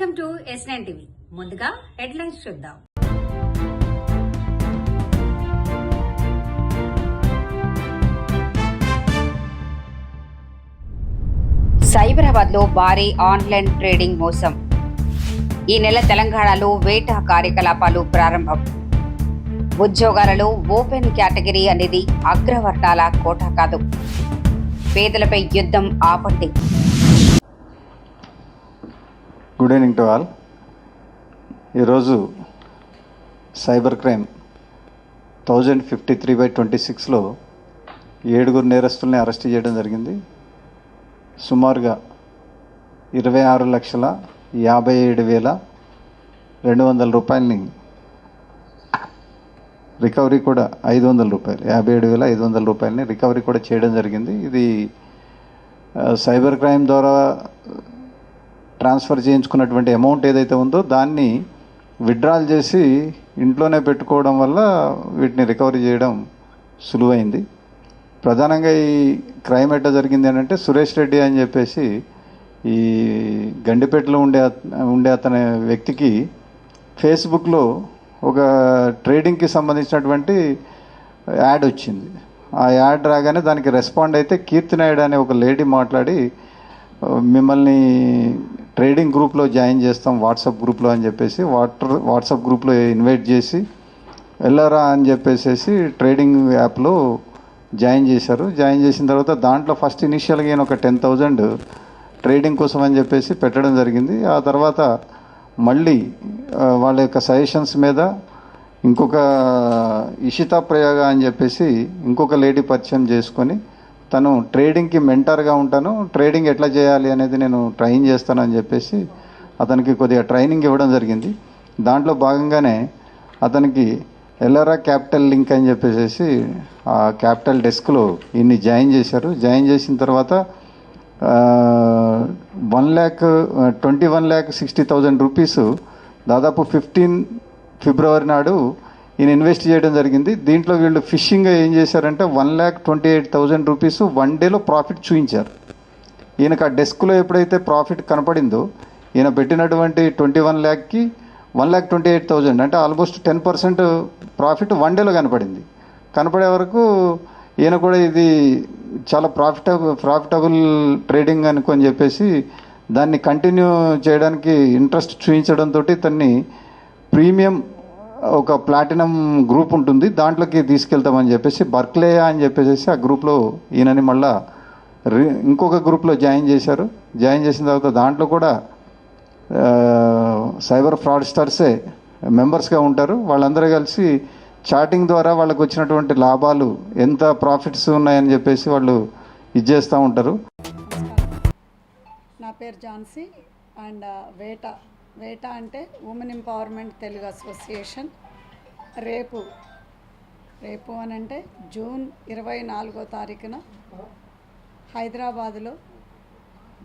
Welcome to S9 TV. ముందుగా headlines చూద్దాం. సైబరాబాద్ లో భారీ ఆన్లైన్ ట్రేడింగ్ మోసం. ఈ నెల తెలంగాణలో వేటా కార్యకలాపాలు ప్రారంభం. ఉద్యోగాలలో ఓపెన్ కేటగిరీ అనేది అగ్రవర్ణాల కోటా కాదు. పేదలపై యుద్ధం ఆపండి. Good evening to all. ఈరోజు సైబర్ క్రైమ్ 1053/26లో 7 నేరస్తుల్ని అరెస్ట్ చేయడం జరిగింది. సుమారుగా 26,57,200 రూపాయలని రికవరీ కూడా 500 రూపాయలు 57,500 రూపాయలని రికవరీ కూడా చేయడం జరిగింది. ఇది సైబర్ క్రైమ్ ద్వారా ట్రాన్స్ఫర్ చేయించుకున్నటువంటి అమౌంట్ ఏదైతే ఉందో దాన్ని విత్డ్రాల్ చేసి ఇంట్లోనే పెట్టుకోవడం వల్ల వీటిని రికవరీ చేయడం సులువైంది. ప్రధానంగా ఈ క్రైమ్ ఎట్లా జరిగింది అంటే, సురేష్ రెడ్డి అని చెప్పేసి ఈ గండిపేటలో ఉండే అతని వ్యక్తికి ఫేస్బుక్లో ఒక ట్రేడింగ్కి సంబంధించినటువంటి యాడ్ వచ్చింది. ఆ యాడ్ రాగానే దానికి రెస్పాండ్ అయితే కీర్తి నాయుడు అనే ఒక లేడీ మాట్లాడి, మిమ్మల్ని ట్రేడింగ్ గ్రూప్లో జాయిన్ చేస్తాం వాట్సాప్ గ్రూప్లో అని చెప్పేసి వాట్సాప్ గ్రూప్లో ఇన్వైట్ చేసి వెళ్ళరా అని చెప్పేసి ట్రేడింగ్ యాప్లో జాయిన్ చేశారు. జాయిన్ చేసిన తర్వాత దాంట్లో ఫస్ట్ ఇనిషియల్గా ఈయన ఒక 10,000 ట్రేడింగ్ కోసం అని చెప్పేసి పెట్టడం జరిగింది. ఆ తర్వాత మళ్ళీ వాళ్ళ యొక్క సజెషన్స్ మీద ఇంకొక ఇషితా ప్రయోగ అని చెప్పేసి ఇంకొక లేడీ పరిచయం చేసుకొని, తను ట్రేడింగ్కి మెంటర్గా ఉంటాను, ట్రేడింగ్ ఎట్లా చేయాలి అనేది నేను ట్రైన్ చేస్తాను అని చెప్పేసి అతనికి కొద్దిగా ట్రైనింగ్ ఇవ్వడం జరిగింది. దాంట్లో భాగంగానే అతనికి ఎల్ఆర్ఆ క్యాపిటల్ లింక్ అని చెప్పేసి ఆ క్యాపిటల్ డెస్క్లో ఇన్ని జాయిన్ చేశారు. జాయిన్ చేసిన తర్వాత 1,21,60,000 రూపీస్ దాదాపు 15 ఫిబ్రవరి నాడు ఈయన ఇన్వెస్ట్ చేయడం జరిగింది. దీంట్లో వీళ్ళు ఫిషింగ్ ఏం చేశారంటే 1,28,000 రూపీస్ 1 డేలో ప్రాఫిట్ చూపించారు. ఈయనకు ఆ డెస్క్లో ఎప్పుడైతే ప్రాఫిట్ కనపడిందో, ఈయన పెట్టినటువంటి 21 ల్యాక్కి 1,28,000 అంటే ఆల్మోస్ట్ 10% ప్రాఫిట్ 1 డేలో కనపడింది. కనపడే వరకు ఈయన కూడా ఇది చాలా ప్రాఫిటబుల్ ట్రేడింగ్ అనుకొని చెప్పేసి దాన్ని కంటిన్యూ చేయడానికి ఇంట్రెస్ట్ చూపించడంతో తన్ని ప్రీమియం ఒక ప్లాటినం గ్రూప్ ఉంటుంది దాంట్లోకి తీసుకెళ్తామని చెప్పేసి బర్క్లేయా అని చెప్పేసి ఆ గ్రూప్లో ఈయనని మళ్ళా ఇంకొక గ్రూప్లో జాయిన్ చేశారు. జాయిన్ చేసిన తర్వాత దాంట్లో కూడా సైబర్ ఫ్రాడ్స్టర్సే మెంబర్స్గా ఉంటారు. వాళ్ళందరూ కలిసి చాటింగ్ ద్వారా వాళ్ళకు వచ్చినటువంటి లాభాలు ఎంత ప్రాఫిట్స్ ఉన్నాయని చెప్పేసి వాళ్ళు ఇచ్చేస్తూ ఉంటారు. నా పేరు ఝాన్సీ అండ్ వేటా అంటే ఉమెన్ ఎంపవర్మెంట్ తెలుగు అసోసియేషన్. రేపు అని అంటే జూన్ 24వ తారీఖున హైదరాబాదులో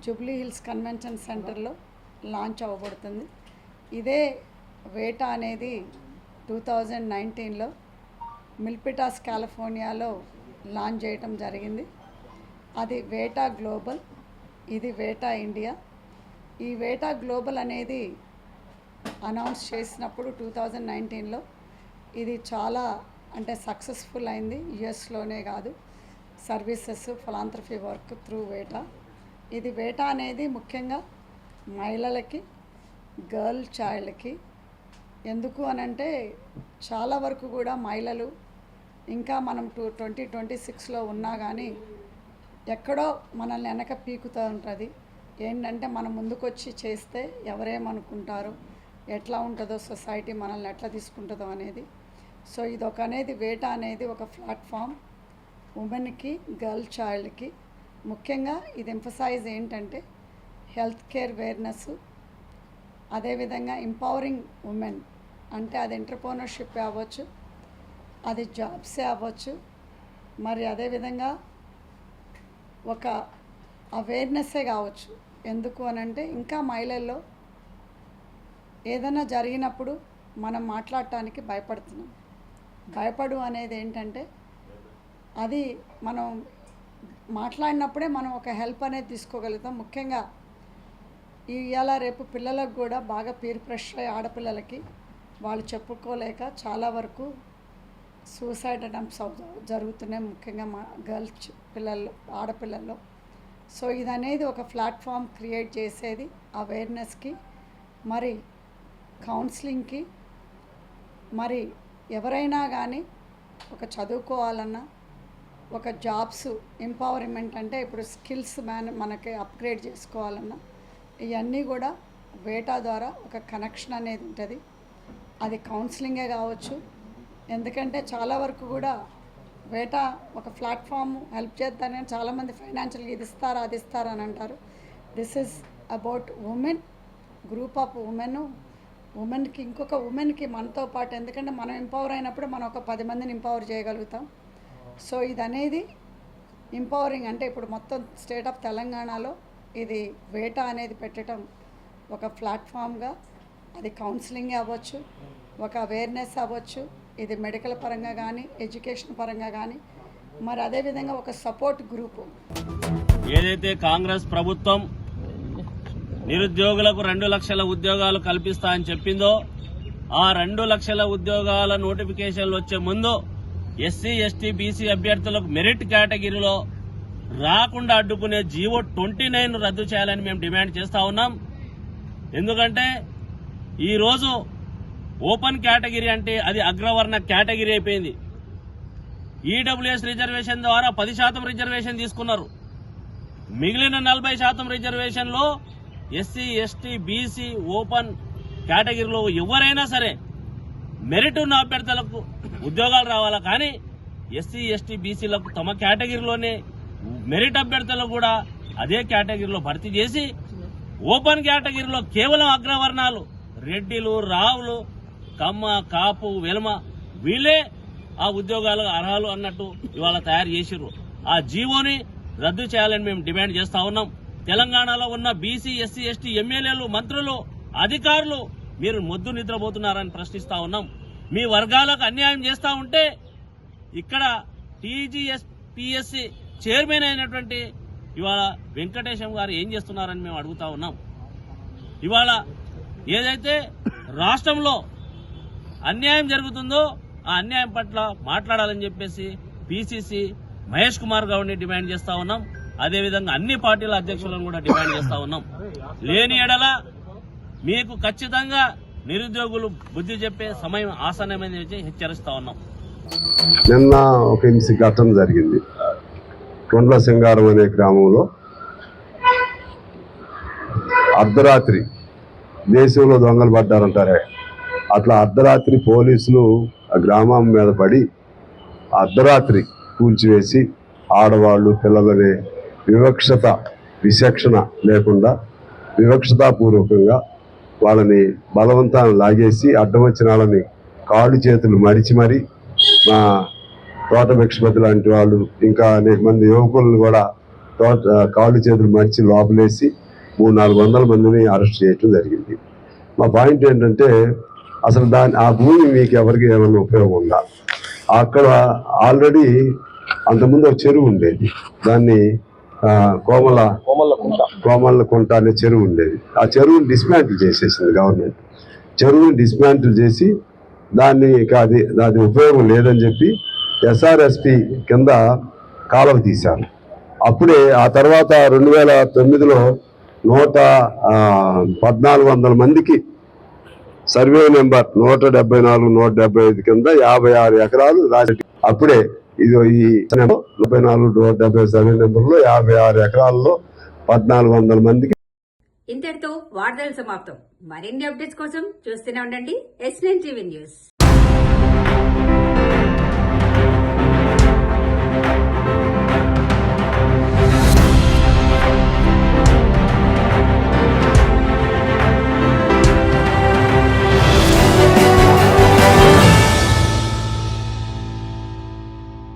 జూబ్లీ హిల్స్ కన్వెన్షన్ సెంటర్లో లాంచ్ అవ్వబడుతుంది. ఇదే వేటా అనేది 2019లో మిల్పిటాస్ కాలిఫోర్నియాలో లాంచ్ చేయటం జరిగింది. అది వేటా గ్లోబల్, ఇది వేటా ఇండియా. ఈ వేటా గ్లోబల్ అనేది అనౌన్స్ చేసినప్పుడు 2019లో ఇది చాలా అంటే సక్సెస్ఫుల్ అయింది. యుఎస్లోనే కాదు, సర్వీసెస్ ఫిలాంథ్రఫీ వర్క్ త్రూ వేటా. ఇది వేటా అనేది ముఖ్యంగా మహిళలకి, గర్ల్ చైల్డ్కి. ఎందుకు అనంటే చాలా వరకు కూడా మహిళలు ఇంకా మనం 2026లో ఉన్నా కానీ ఎక్కడో మనల్ని వెనక పీకుతూ ఉంటుంది. ఏంటంటే మనం ముందుకొచ్చి చేస్తే ఎవరేమనుకుంటారో, ఎట్లా ఉంటుందో సొసైటీ మనల్ని ఎట్లా తీసుకుంటుందో అనేది. సో ఇదొక అనేది వేటా అనేది ఒక ప్లాట్ఫామ్ ఉమెన్కి, గర్ల్ చైల్డ్కి. ముఖ్యంగా ఇది ఎంఫసైజ్ ఏంటంటే హెల్త్ కేర్ అవేర్నెస్, అదేవిధంగా ఎంపవరింగ్ ఉమెన్ అంటే అది ఎంటర్‌ప్రెన్యూర్‌షిప్ అవ్వచ్చు, అది జాబ్సే అవ్వచ్చు, మరి అదేవిధంగా ఒక అవేర్నెస్సే కావచ్చు. ఎందుకు అనంటే ఇంకా మహిళల్లో ఏదైనా జరిగినప్పుడు మనం మాట్లాడటానికి భయపడుతున్నాం. భయపడు అనేది ఏంటంటే అది మనం మాట్లాడినప్పుడే మనం ఒక హెల్ప్ అనేది తీసుకోగలుగుతాం. ముఖ్యంగా ఇవాళ రేపు పిల్లలకు కూడా బాగా పీర్ ప్రెషర్ అయ్యి ఆడపిల్లలకి వాళ్ళు చెప్పుకోలేక చాలా వరకు సూసైడ్ అటెంప్ట్స్ జరుగుతున్నాయి, ముఖ్యంగా మా గర్ల్స్ పిల్లల్లో, ఆడపిల్లల్లో. సో ఇది అనేది ఒక ప్లాట్ఫామ్ క్రియేట్ చేసేది అవేర్నెస్కి, మరి కౌన్సిలింగ్కి. మరి ఎవరైనా కానీ ఒక చదువుకోవాలన్నా, ఒక జాబ్స్ ఎంపవర్మెంట్ అంటే ఇప్పుడు స్కిల్స్ మనకి అప్గ్రేడ్ చేసుకోవాలన్నా ఇవన్నీ కూడా వేటా ద్వారా ఒక కనెక్షన్ అనేది ఉంటుంది. అది కౌన్సిలింగే కావచ్చు, ఎందుకంటే చాలా వరకు కూడా వేటా ఒక ప్లాట్ఫామ్ హెల్ప్ చేస్తానని చాలామంది ఫైనాన్షియల్గా ఇది ఇస్తారా అది ఇస్తారా అని అంటారు. This is about women, group of ఉమెన్కి ఇంకొక ఉమెన్కి మనతో పాటు, ఎందుకంటే మనం ఎంపవర్ అయినప్పుడు మనం ఒక 10 మందిని ఎంపవర్ చేయగలుగుతాం. సో ఇది అనేది ఎంపవరింగ్ అంటే ఇప్పుడు మొత్తం స్టేట్ ఆఫ్ తెలంగాణలో ఇది వేటా అనేది పెట్టడం ఒక ప్లాట్ఫామ్గా, అది కౌన్సిలింగ్ అవ్వచ్చు, ఒక అవేర్నెస్ అవ్వచ్చు, ఇది మెడికల్ పరంగా కానీ ఎడ్యుకేషన్ పరంగా కానీ, మరి అదేవిధంగా ఒక సపోర్ట్ గ్రూపు. ఏదైతే కాంగ్రెస్ ప్రభుత్వం నిరుద్యోగులకు 2 లక్షల ఉద్యోగాలు కల్పిస్తా అని చెప్పిందో, ఆ 2 లక్షల ఉద్యోగాల నోటిఫికేషన్లు వచ్చే ముందు ఎస్సీ, ఎస్టీ, బీసీ అభ్యర్థులకు మెరిట్ కేటగిరీలో రాకుండా అడ్డుకునే జీవో 29 రద్దు చేయాలని మేము డిమాండ్ చేస్తా ఉన్నాం. ఎందుకంటే ఈరోజు ఓపెన్ కేటగిరీ అంటే అది అగ్రవర్ణ కేటగిరీ అయిపోయింది. ఈడబ్ల్యూఎస్ రిజర్వేషన్ ద్వారా 10% రిజర్వేషన్ తీసుకున్నారు. మిగిలిన 40% రిజర్వేషన్లో ఎస్సీ, ఎస్టీ, బీసీ, ఓపెన్ కేటగిరీలో ఎవరైనా సరే మెరిట్ ఉన్న అభ్యర్థులకు ఉద్యోగాలు రావాలా, కానీ ఎస్సీ, ఎస్టీ, బీసీలకు తమ కేటగిరీలోనే మెరిట్ అభ్యర్థులకు కూడా అదే కేటగిరీలో భర్తీ చేసి, ఓపెన్ కేటగిరీలో కేవలం అగ్రవర్ణాలు రెడ్డిలు, రావులు, కమ్మ, కాపు, వెలమ వీళ్ళే ఆ ఉద్యోగాలకు అర్హులు అన్నట్టు ఇవాళ తయారు చేసిర్రు. ఆ జీవోని రద్దు చేయాలని మేము డిమాండ్ చేస్తా ఉన్నాం. తెలంగాణలో ఉన్న బీసీ, ఎస్సీ, ఎస్టీ ఎమ్మెల్యేలు, మంత్రులు, అధికారులు మీరు మొద్దు నిద్రపోతున్నారని ప్రశ్నిస్తా ఉన్నాం. మీ వర్గాలకు అన్యాయం చేస్తా ఉంటే ఇక్కడ టీజీఎస్పీఎస్సీ చైర్మన్ అయినటువంటి ఇవాళ వెంకటేశం గారు ఏం చేస్తున్నారని మేము అడుగుతా ఉన్నాం. ఇవాళ ఏదైతే రాష్ట్రంలో అన్యాయం జరుగుతుందో ఆ అన్యాయం పట్ల మాట్లాడాలని చెప్పేసి పీసీసీ మహేష్ కుమార్ గౌడ్ని డిమాండ్ చేస్తా ఉన్నాం. అదేవిధంగా అన్ని పార్టీల అధ్యక్షులను కూడా డిమాండ్ చేస్తా ఉన్నాం. లేని ఎడల మీకు ఖచ్చితంగా నిరుద్యోగులు బుద్ధి చెప్పే సమయం ఆసన్నమైంది హెచ్చరిస్తా ఉన్నాం. నిన్న ఒక ఘటన జరిగింది. కొండ్ల సింగారం అనే గ్రామంలో అర్ధరాత్రి, దేశంలో దొంగలు పడ్డారంటారే అట్లా అర్ధరాత్రి పోలీసులు ఆ గ్రామం మీద పడి అర్ధరాత్రి కూల్చివేసి ఆడవాళ్ళు, పిల్లలనే విచక్షణ లేకుండా వివక్షతాపూర్వకంగా వాళ్ళని బలవంతాన్ని లాగేసి అడ్డం వచ్చిన వాళ్ళని కాళ్ళు చేతులు మడిచి మరి మా తోట భిక్షపతి లాంటి వాళ్ళు ఇంకా అనేక మంది యువకులను కూడా కాళ్ళు చేతులు మడిచి లోపలేసి 300-400 మందిని అరెస్ట్ చేయటం జరిగింది. మా పాయింట్ ఏంటంటే అసలు ఆ భూమి మీకు ఎవరికి ఏమైనా ఉపయోగం ఉందా? అక్కడ ఆల్రెడీ అంతకుముందు ఒక చెరువు ఉండేది, దాన్ని కోమల్ల కుంట అనే చెరువు ఉండేది. ఆ చెరువుని డిస్మాంటిల్ చేసేసింది గవర్నమెంట్. చెరువుని డిస్మాంటిల్ చేసి దాన్ని అది ఉపయోగం లేదని చెప్పి ఎస్ఆర్ఎస్పి కింద కాలువ తీశారు. అప్పుడే ఆ తర్వాత 2009లో 1400 మందికి సర్వే నెంబర్ 174, 175 కింద 56 ఎకరాలు రాజకీయ. అప్పుడే ఇది ఈ 44, 170 సర్వే నెంబర్లో 56 ఎకరాల్లో 1400 మందికి. ఇంతటితో వార్తలు సమాప్తం. మరిన్ని అప్డేట్స్ కోసం చూస్తూనే ఉండండి S9 టీవీ న్యూస్.